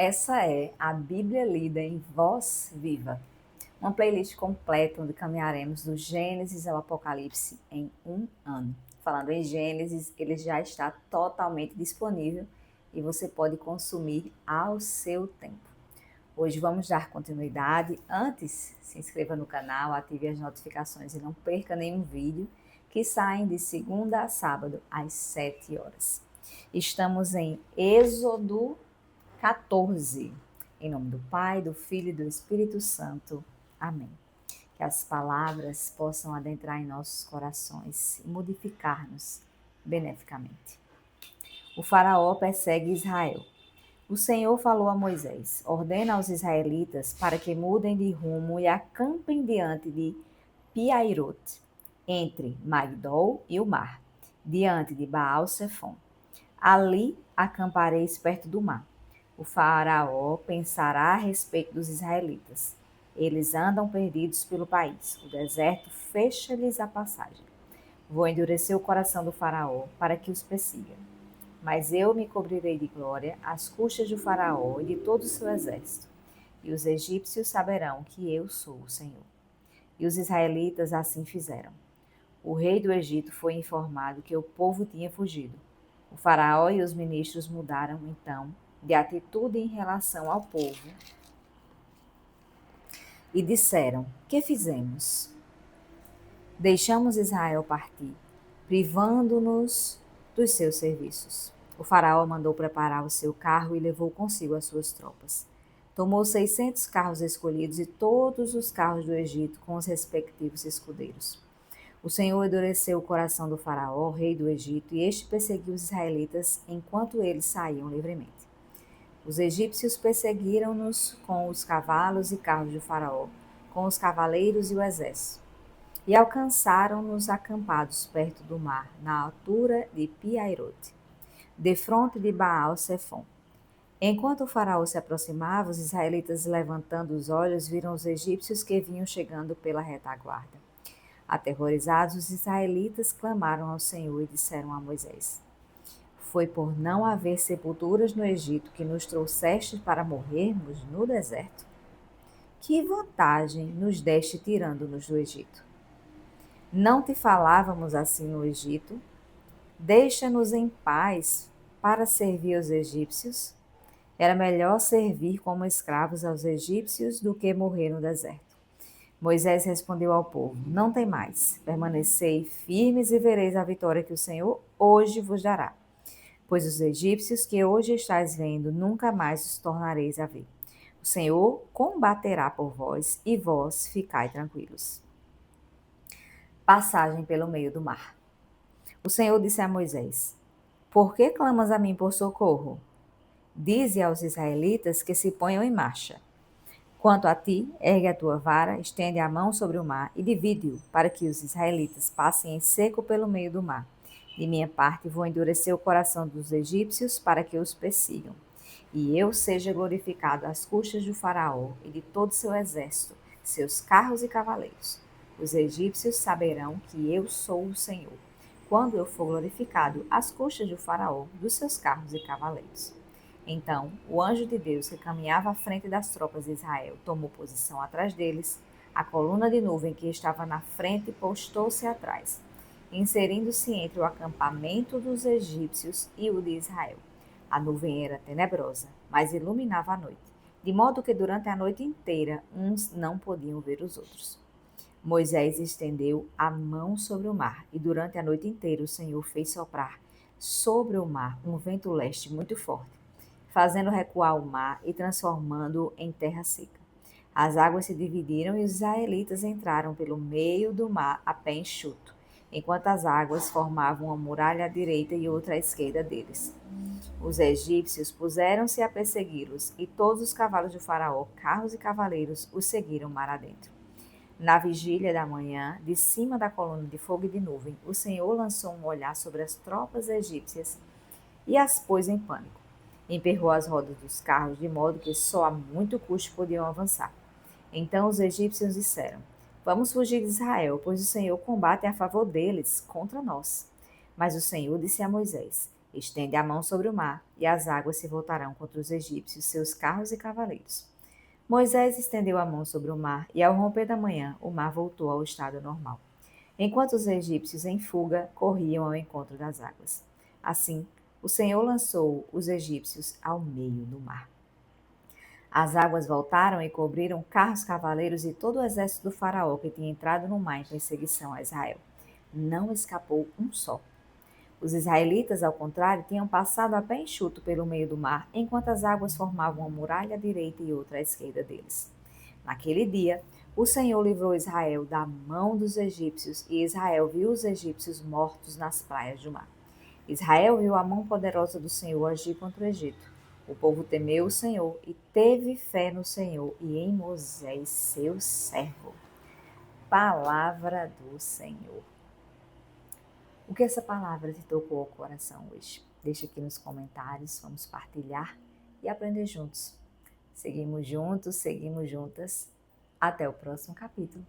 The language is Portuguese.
Essa é a Bíblia lida em voz viva, uma playlist completa onde caminharemos do Gênesis ao Apocalipse em um ano. Falando em Gênesis, ele já está totalmente disponível e você pode consumir ao seu tempo. Hoje vamos dar continuidade. Antes, se inscreva no canal, ative as notificações e não perca nenhum vídeo que saem de segunda a sábado às 7 horas. Estamos em Êxodo 14. Em nome do Pai, do Filho e do Espírito Santo. Amém. Que as palavras possam adentrar em nossos corações e modificar-nos beneficamente. O faraó persegue Israel. O Senhor falou a Moisés: ordena aos israelitas para que mudem de rumo e acampem diante de Piairot, entre Magdol e o mar, diante de Baal-Sefom. Ali acampareis perto do mar. O faraó pensará a respeito dos israelitas. Eles andam perdidos pelo país. O deserto fecha-lhes a passagem. Vou endurecer o coração do faraó para que os persiga. Mas eu me cobrirei de glória às custas do faraó e de todo o seu exército. E os egípcios saberão que eu sou o Senhor. E os israelitas assim fizeram. O rei do Egito foi informado que o povo tinha fugido. O faraó e os ministros mudaram, então, de atitude em relação ao povo e disseram: que fizemos? Deixamos Israel partir, privando-nos dos seus serviços. O faraó mandou preparar o seu carro e levou consigo as suas tropas. Tomou 600 carros escolhidos e todos os carros do Egito com os respectivos escudeiros. O Senhor endureceu o coração do faraó, rei do Egito, e este perseguiu os israelitas enquanto eles saíam livremente. Os egípcios perseguiram-nos com os cavalos e carros do faraó, com os cavaleiros e o exército, e alcançaram-nos acampados perto do mar, na altura de Piairote, defronte de Baal-Sefom. Enquanto o faraó se aproximava, os israelitas, levantando os olhos, viram os egípcios que vinham chegando pela retaguarda. Aterrorizados, os israelitas clamaram ao Senhor e disseram a Moisés: foi por não haver sepulturas no Egito que nos trouxeste para morrermos no deserto? Que vantagem nos deste tirando-nos do Egito? Não te falávamos assim no Egito? Deixa-nos em paz para servir aos egípcios? Era melhor servir como escravos aos egípcios do que morrer no deserto. Moisés respondeu ao povo: não temais, permanecei firmes e vereis a vitória que o Senhor hoje vos dará. Pois os egípcios que hoje estáis vendo, nunca mais os tornareis a ver. O Senhor combaterá por vós e vós ficai tranquilos. Passagem pelo meio do mar. O Senhor disse a Moisés: por que clamas a mim por socorro? Dize aos israelitas que se ponham em marcha. Quanto a ti, ergue a tua vara, estende a mão sobre o mar e divide-o, para que os israelitas passem em seco pelo meio do mar. De minha parte, vou endurecer o coração dos egípcios para que os persigam. E eu seja glorificado às custas do faraó e de todo seu exército, seus carros e cavaleiros. Os egípcios saberão que eu sou o Senhor, quando eu for glorificado às custas do faraó, dos seus carros e cavaleiros. Então, o anjo de Deus, que caminhava à frente das tropas de Israel, tomou posição atrás deles. A coluna de nuvem que estava na frente postou-se atrás, inserindo-se entre o acampamento dos egípcios e o de Israel. A nuvem era tenebrosa, mas iluminava a noite, de modo que durante a noite inteira uns não podiam ver os outros. Moisés estendeu a mão sobre o mar, e durante a noite inteira o Senhor fez soprar sobre o mar um vento leste muito forte, fazendo recuar o mar e transformando-o em terra seca. As águas se dividiram e os israelitas entraram pelo meio do mar a pé enxuto, enquanto as águas formavam uma muralha à direita e outra à esquerda deles. Os egípcios puseram-se a persegui-los, e todos os cavalos do faraó, carros e cavaleiros, os seguiram mar adentro. Na vigília da manhã, de cima da coluna de fogo e de nuvem, o Senhor lançou um olhar sobre as tropas egípcias e as pôs em pânico. Emperrou as rodas dos carros, de modo que só a muito custo podiam avançar. Então os egípcios disseram: vamos fugir de Israel, pois o Senhor combate a favor deles contra nós. Mas o Senhor disse a Moisés: Estende a mão sobre o mar, e as águas se voltarão contra os egípcios, seus carros e cavaleiros. Moisés estendeu a mão sobre o mar, e ao romper da manhã, o mar voltou ao estado normal, enquanto os egípcios em fuga corriam ao encontro das águas. Assim, o Senhor lançou os egípcios ao meio do mar. As águas voltaram e cobriram carros, cavaleiros e todo o exército do faraó que tinha entrado no mar em perseguição a Israel. Não escapou um só. Os israelitas, ao contrário, tinham passado a pé enxuto pelo meio do mar, enquanto as águas formavam uma muralha à direita e outra à esquerda deles. Naquele dia, o Senhor livrou Israel da mão dos egípcios, e Israel viu os egípcios mortos nas praias do mar. Israel viu a mão poderosa do Senhor agir contra o Egito. O povo temeu o Senhor e teve fé no Senhor e em Moisés, seu servo. Palavra do Senhor. O que essa palavra te tocou ao coração hoje? Deixa aqui nos comentários, vamos partilhar e aprender juntos. Seguimos juntos, seguimos juntas. Até o próximo capítulo.